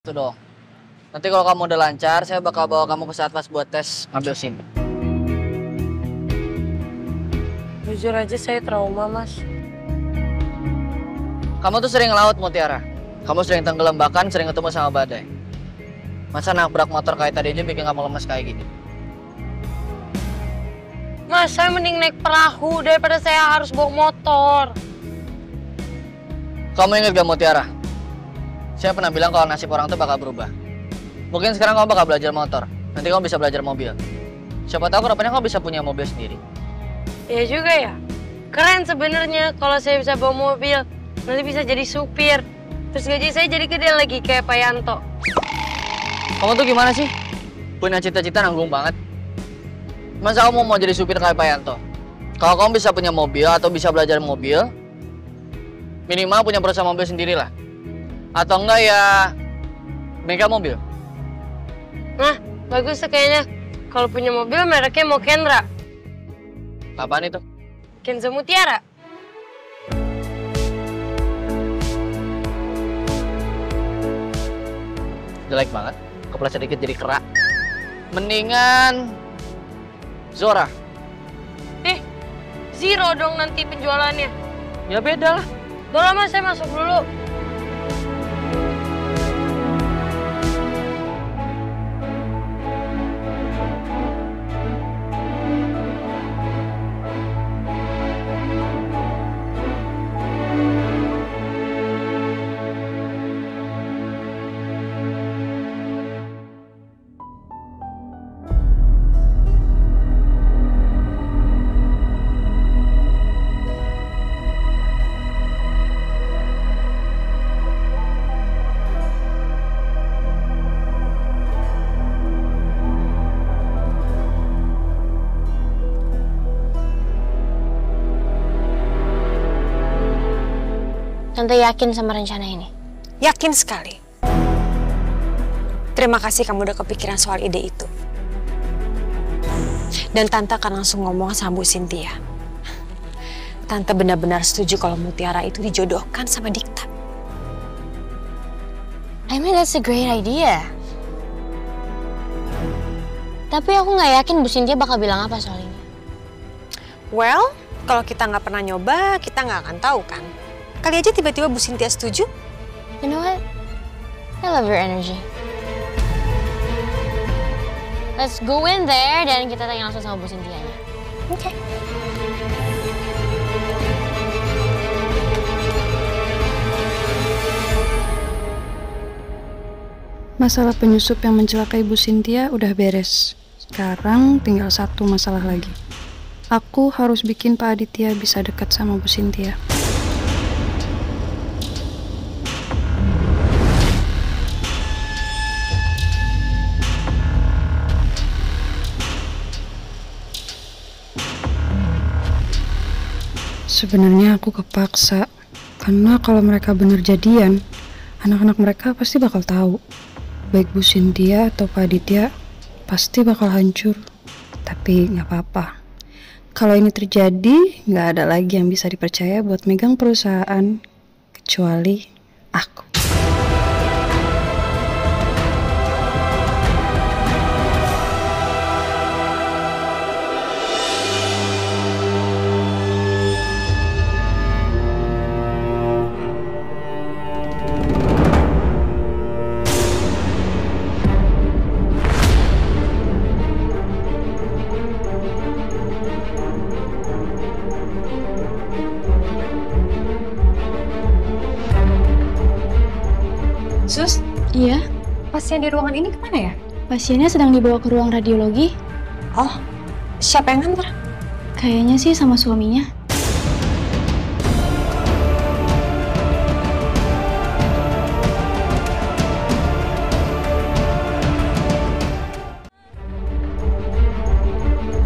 Itu dong. Nanti kalau kamu udah lancar, saya bakal bawa kamu ke Satpas buat tes ngambil SIM. Jujur aja saya trauma, Mas. Kamu tuh sering ngelaut, Mutiara. Kamu sering tenggelam, bahkan sering ketemu sama badai. Masa nabrak motor kayak tadi aja bikin kamu lemes kayak gini? Mas, saya mending naik perahu daripada saya harus bawa motor. Kamu ingat gak, Mutiara? Saya pernah bilang kalau nasib orang tuh bakal berubah. Mungkin sekarang kamu bakal belajar motor. Nanti kamu bisa belajar mobil. Siapa tahu kedepannya kamu bisa punya mobil sendiri. Iya juga ya. Keren sebenarnya kalau saya bisa bawa mobil. Nanti bisa jadi supir. Terus gaji saya jadi gede lagi kayak Pak Yanto. Kamu tuh gimana sih? Punya cita-cita nanggung banget. Masa kamu mau jadi supir kayak Pak Yanto? Kalau kamu bisa punya mobil atau bisa belajar mobil, minimal punya perusahaan mobil sendiri lah. Atau enggak ya bengkel mobil. Nah, bagus tuh kayaknya. Kalau punya mobil mereknya mau Kendra. Apaan itu? Kenzo Mutiara. Jelek banget. Kepleset dikit jadi kerak. Mendingan Zora. Zero dong nanti penjualannya. Ya beda lah. Udah lama saya masuk dulu. Tante yakin sama rencana ini? Yakin sekali. Terima kasih kamu udah kepikiran soal ide itu. Dan Tante akan langsung ngomong sama Bu Cynthia. Tante benar-benar setuju kalau Mutiara itu dijodohkan sama Dikta. I mean that's a great idea. Tapi aku nggak yakin Bu Cynthia bakal bilang apa soal ini. Well, kalau kita nggak pernah nyoba, kita nggak akan tahu kan. Kali aja tiba-tiba Bu Cynthia setuju. You know what? I love your energy. Let's go in there dan kita tanya langsung sama Bu Cynthia-nya. Oke. Masalah penyusup yang mencelakai Bu Cynthia udah beres. Sekarang tinggal satu masalah lagi. Aku harus bikin Pak Aditya bisa dekat sama Bu Cynthia. Sebenarnya aku kepaksa, karena kalau mereka benar jadian, anak-anak mereka pasti bakal tahu. Baik Bu Cynthia atau Pak Aditya pasti bakal hancur. Tapi nggak apa-apa. Kalau ini terjadi, nggak ada lagi yang bisa dipercaya buat megang perusahaan, kecuali aku. Sus, Iya, pasien di ruangan ini kemana ya? pasiennya sedang dibawa ke ruang radiologi. Oh, siapa yang nganter? Kayaknya sih sama suaminya.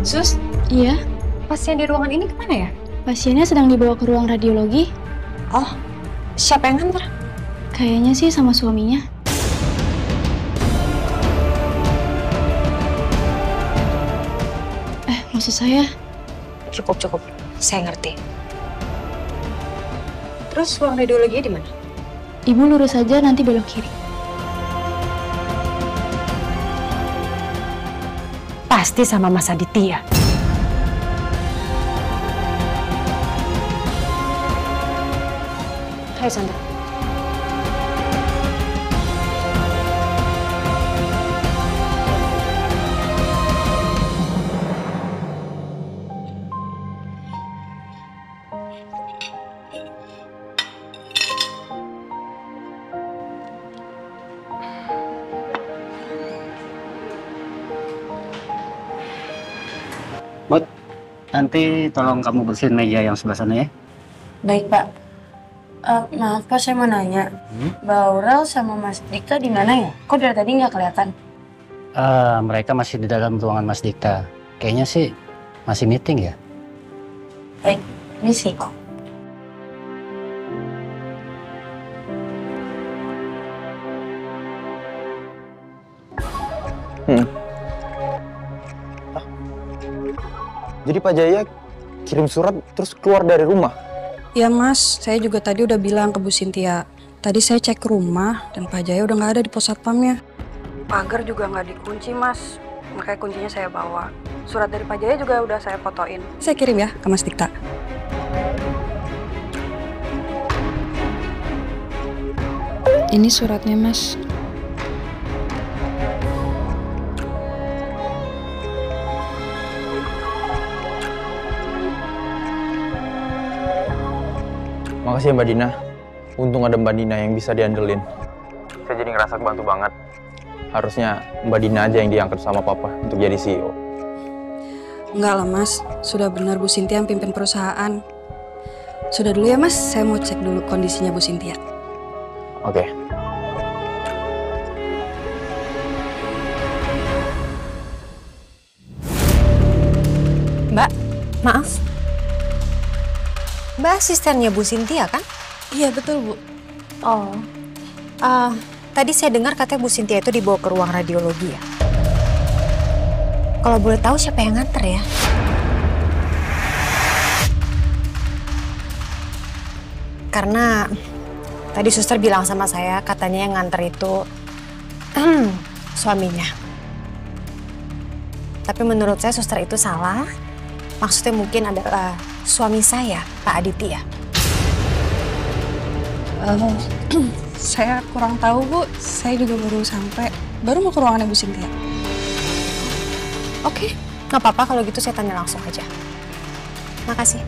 Sus, Iya, pasien di ruangan ini kemana ya? pasiennya sedang dibawa ke ruang radiologi. Oh, siapa yang nganter? Kayaknya sih sama suaminya. Maksud saya, Cukup. Saya ngerti. Terus ruang radiologinya di mana? Ibu lurus aja nanti belok kiri. Pasti sama Mas Aditya. Ayo Sandra. Bud, nanti tolong kamu bersihin meja yang sebelah sana ya. Baik, Pak. Maaf, Pak, saya mau nanya. Mbak Aurel sama Mas Dikta di mana ya? Kok dari tadi nggak kelihatan? Mereka masih di dalam ruangan Mas Dikta. Kayaknya sih masih meeting ya. Baik, ini sih. Jadi Pak Jaya kirim surat terus keluar dari rumah? Ya Mas, saya juga tadi udah bilang ke Bu Cynthia. Tadi saya cek ke rumah dan Pak Jaya udah nggak ada di pos satpamnya. Pagar juga nggak dikunci Mas, makanya kuncinya saya bawa. Surat dari Pak Jaya juga udah saya fotoin. Saya kirim ya ke Mas Dikta. Ini suratnya Mas. Makasih ya Mbak Dina. Untung ada Mbak Dina yang bisa diandelin. Saya jadi ngerasa kebantu banget. Harusnya Mbak Dina aja yang diangkat sama Papa untuk jadi CEO. Enggak lah Mas, sudah benar Bu Cynthia yang pimpin perusahaan. Sudah dulu ya Mas, saya mau cek dulu kondisinya Bu Cynthia. Oke. Mbak, maaf. Mbak asistennya Bu Cynthia kan? Iya betul Bu. Oh. Tadi saya dengar katanya Bu Cynthia itu dibawa ke ruang radiologi ya. Kalau boleh tahu siapa yang nganter ya? Karena tadi suster bilang sama saya katanya yang nganter itu suaminya. Tapi menurut saya suster itu salah. Maksudnya mungkin adalah suami saya, Pak Aditya. Saya kurang tahu Bu, saya juga baru sampai. Baru mau ke ruangannya Bu Cynthia. Oke, nggak apa-apa kalau gitu saya tanya langsung aja. Makasih.